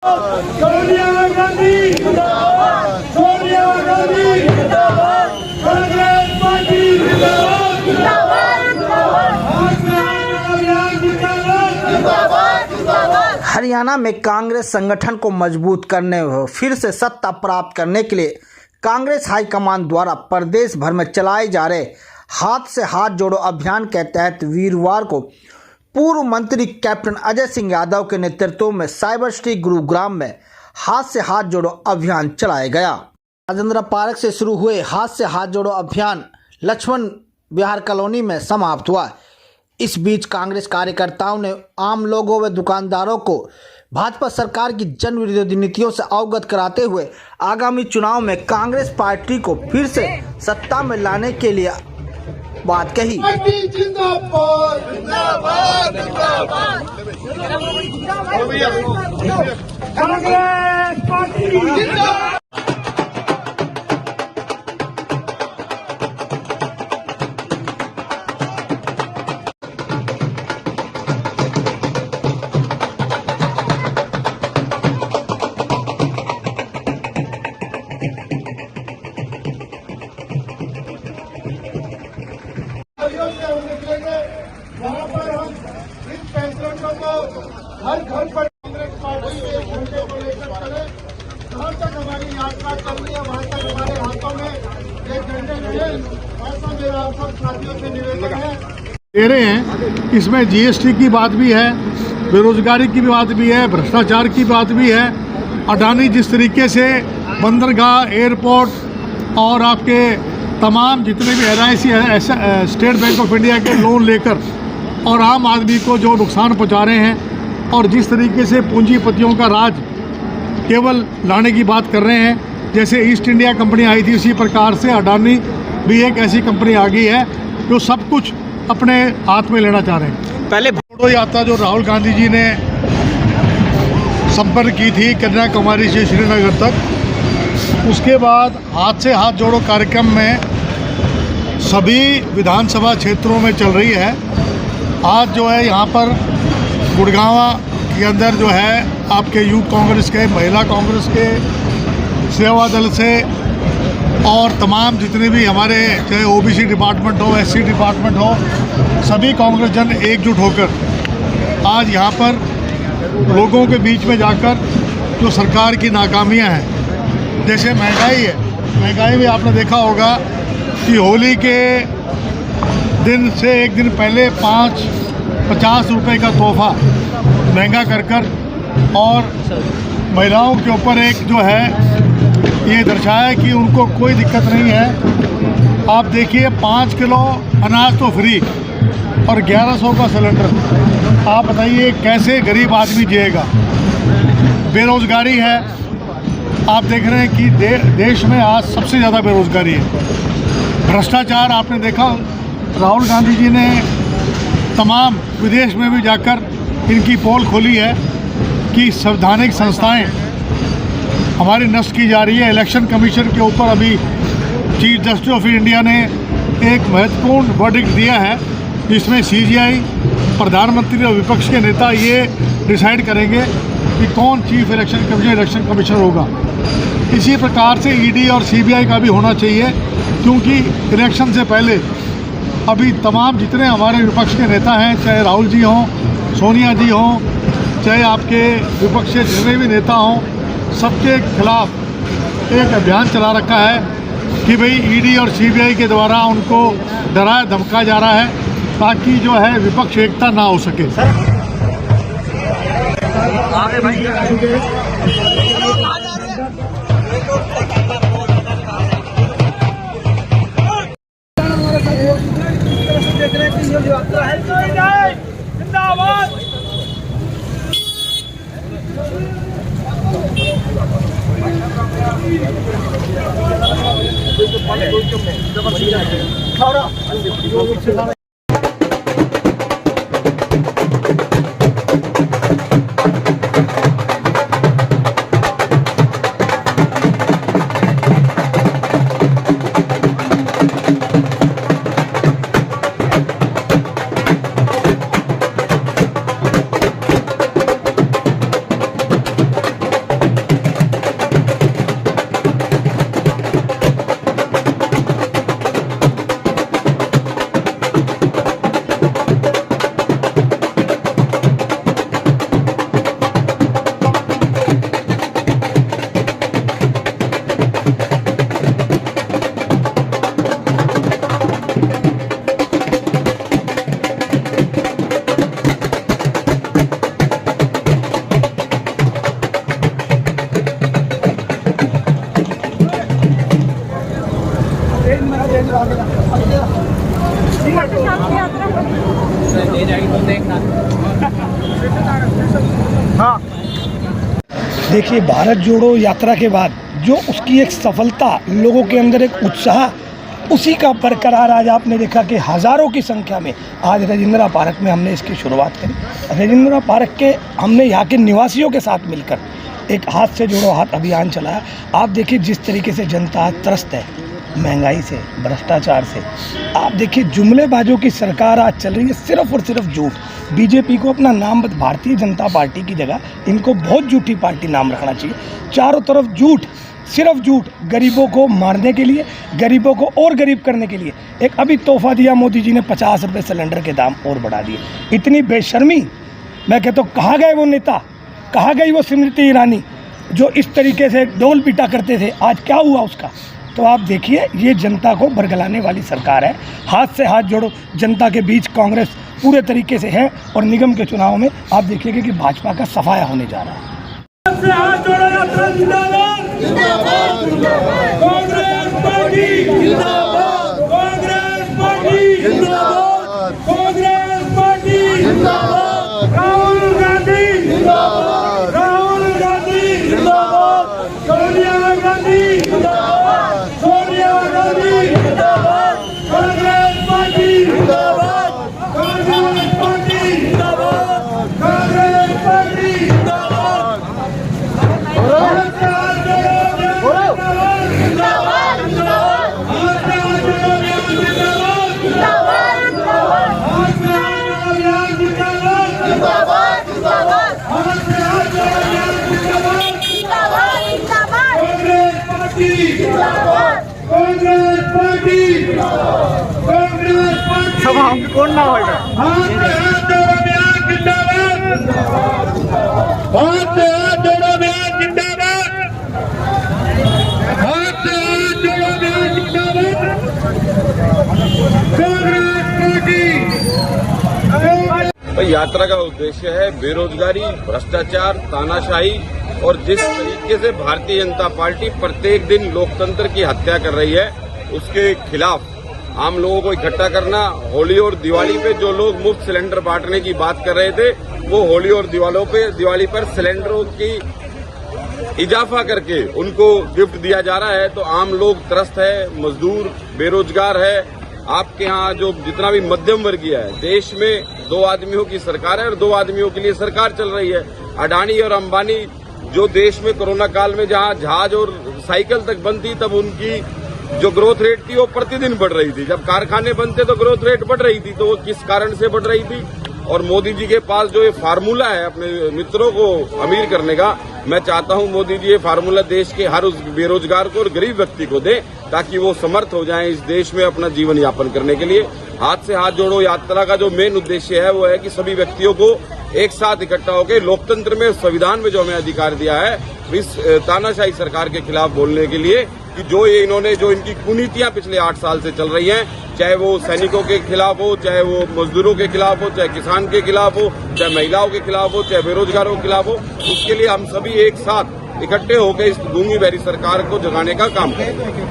सोनिया गांधी जिंदाबाद, सोनिया गांधी जिंदाबाद, कांग्रेस पार्टी जिंदाबाद, जिंदाबाद। हरियाणा में कांग्रेस संगठन को मजबूत करने व फिर से सत्ता प्राप्त करने के लिए कांग्रेस हाईकमान द्वारा प्रदेश भर में चलाए जा रहे हाथ से हाथ जोड़ो अभियान के तहत वीरवार को पूर्व मंत्री कैप्टन अजय सिंह यादव के नेतृत्व में साइबर सिटी गुरुग्राम में हाथ से हाथ जोड़ो अभियान चलाया गया। राजेंद्र पार्क से शुरू हुए हाथ से हाथ जोड़ो अभियान लक्ष्मण विहार कॉलोनी में समाप्त हुआ। इस बीच कांग्रेस कार्यकर्ताओं ने आम लोगों व दुकानदारों को भाजपा सरकार की जन विरोधी नीतियों से अवगत कराते हुए आगामी चुनाव में कांग्रेस पार्टी को फिर से सत्ता में लाने के लिए बात कही। जिंदाबाद, जिंदाबाद, कांग्रेस पार्टी जिंदाबाद। वहाँ पर हम इन पेंशनरों को हर घर पर कांग्रेस पार्टी के झंडे को लेकर चले। जहाँ तक हमारी यात्रा चल रही है वहाँ तक हमारे हाथों में ये झंडे रहे। ऐसा मेरा आप सब साथियों से निवेदन है। दे रहे हैं, इसमें जीएसटी की बात भी है, बेरोजगारी की बात भी है, भ्रष्टाचार की बात भी है। अडानी जिस तरीके से बंदरगाह, एयरपोर्ट और आपके तमाम जितने भी LIC state bank of India के लोन लेकर और आम आदमी को जो नुकसान पहुंचा रहे हैं और जिस तरीके से पूंजीपतियों का राज केवल लाने की बात कर रहे हैं, जैसे ईस्ट इंडिया कंपनी आई थी उसी प्रकार से अडानी भी एक ऐसी कंपनी आ गई है जो सब कुछ अपने हाथ में लेना चाह रहे हैं। पहले जोड़ो यात्रा जो राहुल गांधी जी ने संपन्न की थी कन्याकुमारी से श्रीनगर तक, उसके बाद हाथ से हाथ जोड़ो कार्यक्रम में सभी विधानसभा क्षेत्रों में चल रही है। आज जो है यहाँ पर गुड़गांव के अंदर जो है आपके यूथ कांग्रेस के, महिला कांग्रेस के, सेवा दल से और तमाम जितने भी हमारे चाहे OBC डिपार्टमेंट हो, SC डिपार्टमेंट हो, सभी कांग्रेस जन एकजुट होकर आज यहाँ पर लोगों के बीच में जाकर जो सरकार की नाकामियाँ हैं, जैसे महंगाई है, महंगाई में आपने देखा होगा कि होली के दिन से एक दिन पहले 50 रुपए का तोहफा महंगा कर और महिलाओं के ऊपर एक जो है ये दर्शाया कि उनको कोई दिक्कत नहीं है। आप देखिए 5 किलो अनाज तो फ्री और 1100 का सिलेंडर। आप बताइए कैसे गरीब आदमी जिएगा। बेरोजगारी है, आप देख रहे हैं कि देश में आज सबसे ज़्यादा बेरोजगारी है। भ्रष्टाचार आपने देखा, राहुल गांधी जी ने तमाम विदेश में भी जाकर इनकी पोल खोली है कि संवैधानिक संस्थाएं हमारी नष्ट की जा रही है। इलेक्शन कमीशन के ऊपर अभी चीफ जस्टिस ऑफ इंडिया ने एक महत्वपूर्ण वर्डिक्ट दिया है जिसमें CGI, प्रधानमंत्री और विपक्ष के नेता ये डिसाइड करेंगे कि कौन चीफ इलेक्शन कमिश्नर होगा। इसी प्रकार से ED और CBI का भी होना चाहिए, क्योंकि इलेक्शन से पहले अभी तमाम जितने हमारे विपक्ष के नेता हैं, चाहे राहुल जी हों, सोनिया जी हों, चाहे आपके विपक्ष के जितने भी नेता हों, सबके खिलाफ एक अभियान चला रखा है कि भाई ED और CBI के द्वारा उनको डराया धमकाया जा रहा है ताकि जो है विपक्ष एकता ना हो सके। जिंदाबाद। देखिए, भारत जोड़ो यात्रा के बाद जो उसकी एक सफलता, लोगों के अंदर एक उत्साह, उसी का बरकरार आज आपने देखा कि हज़ारों की संख्या में आज राजेंद्रा पार्क में हमने इसकी शुरुआत करी। राजेंद्रा पार्क के हमने यहाँ के निवासियों के साथ मिलकर एक हाथ से जोड़ो हाथ अभियान चलाया। आप देखिए जिस तरीके से जनता आज त्रस्त है महंगाई से, भ्रष्टाचार से। आप देखिए जुमलेबाजों की सरकार आज चल रही है, सिर्फ और सिर्फ झूठ। बीजेपी को अपना नाम भारतीय जनता पार्टी की जगह इनको बहुत झूठी पार्टी नाम रखना चाहिए। चारों तरफ झूठ, सिर्फ झूठ, गरीबों को मारने के लिए, गरीबों को और गरीब करने के लिए। एक अभी तोहफा दिया मोदी जी ने, 50 रुपये सिलेंडर के दाम और बढ़ा दिए। इतनी बेशर्मी, मैं कहता हूँ कहाँ गए वो नेता, कहाँ गई वो स्मृति ईरानी जो इस तरीके से डोल पीटा करते थे, आज क्या हुआ उसका। तो आप देखिए ये जनता को बरगलाने वाली सरकार है। हाथ से हाथ जोड़ो जनता के बीच कांग्रेस पूरे तरीके से है, और निगम के चुनाव में आप देखिएगा कि भाजपा का सफाया होने जा रहा है। हाथ से हाथ जोड़ो यात्रा जिंदाबाद, कांग्रेस पार्टी जिंदाबाद, कांग्रेस पार्टी जिंदाबाद, कांग्रेस पार्टी जिंदाबाद, राहुल गांधी जिंदाबाद, राहुल गांधी जिंदाबाद, सोनिया गांधी जिंदाबाद, सोनिया गांधी जिंदाबाद, कांग्रेस पार्टी जिंदाबाद, कांग्रेस पार्टी जिंदाबाद, कांग्रेस पार्टी जिंदाबाद। कौन ना होगा यात्रा का उद्देश्य है बेरोजगारी, भ्रष्टाचार, तानाशाही और जिस तरीके से भारतीय जनता पार्टी प्रत्येक दिन लोकतंत्र की हत्या कर रही है उसके खिलाफ आम लोगों को इकट्ठा करना। होली और दिवाली पे जो लोग मुफ्त सिलेंडर बांटने की बात कर रहे थे, वो होली और दिवाली पर सिलेंडरों की इजाफा करके उनको गिफ्ट दिया जा रहा है। तो आम लोग त्रस्त है, मजदूर बेरोजगार है। आपके यहाँ जो जितना भी मध्यम वर्गीय है, देश में 2 आदमियों की सरकार है और 2 आदमियों के लिए सरकार चल रही है। अडानी और अंबानी जो देश में कोरोना काल में जहाँ जहाज और साइकिल तक बंद थी, तब उनकी जो ग्रोथ रेट थी वो प्रतिदिन बढ़ रही थी। जब कारखाने बंद थे तो ग्रोथ रेट बढ़ रही थी। तो वो किस कारण से बढ़ रही थी? और मोदी जी के पास जो ये फार्मूला है अपने मित्रों को अमीर करने का, मैं चाहता हूं मोदी जी ये फार्मूला देश के हर उस बेरोजगार को और गरीब व्यक्ति को दे, ताकि वो समर्थ हो जाएं इस देश में अपना जीवन यापन करने के लिए। हाथ से हाथ जोड़ो यात्रा का जो मेन उद्देश्य है वो है कि सभी व्यक्तियों को एक साथ इकट्ठा होकर लोकतंत्र में, संविधान में जो हमें अधिकार दिया है, इस तानाशाही सरकार के खिलाफ बोलने के लिए कि जो ये इन्होंने जो इनकी कुनीतियां पिछले 8 साल से चल रही हैं, चाहे वो सैनिकों के खिलाफ हो, चाहे वो मजदूरों के खिलाफ हो, चाहे किसान के खिलाफ हो, चाहे महिलाओं के खिलाफ हो, चाहे बेरोजगारों के खिलाफ हो, उसके लिए हम सभी एक साथ इकट्ठे होकर इस गूंगी बहरी सरकार को जगाने का काम करेंगे।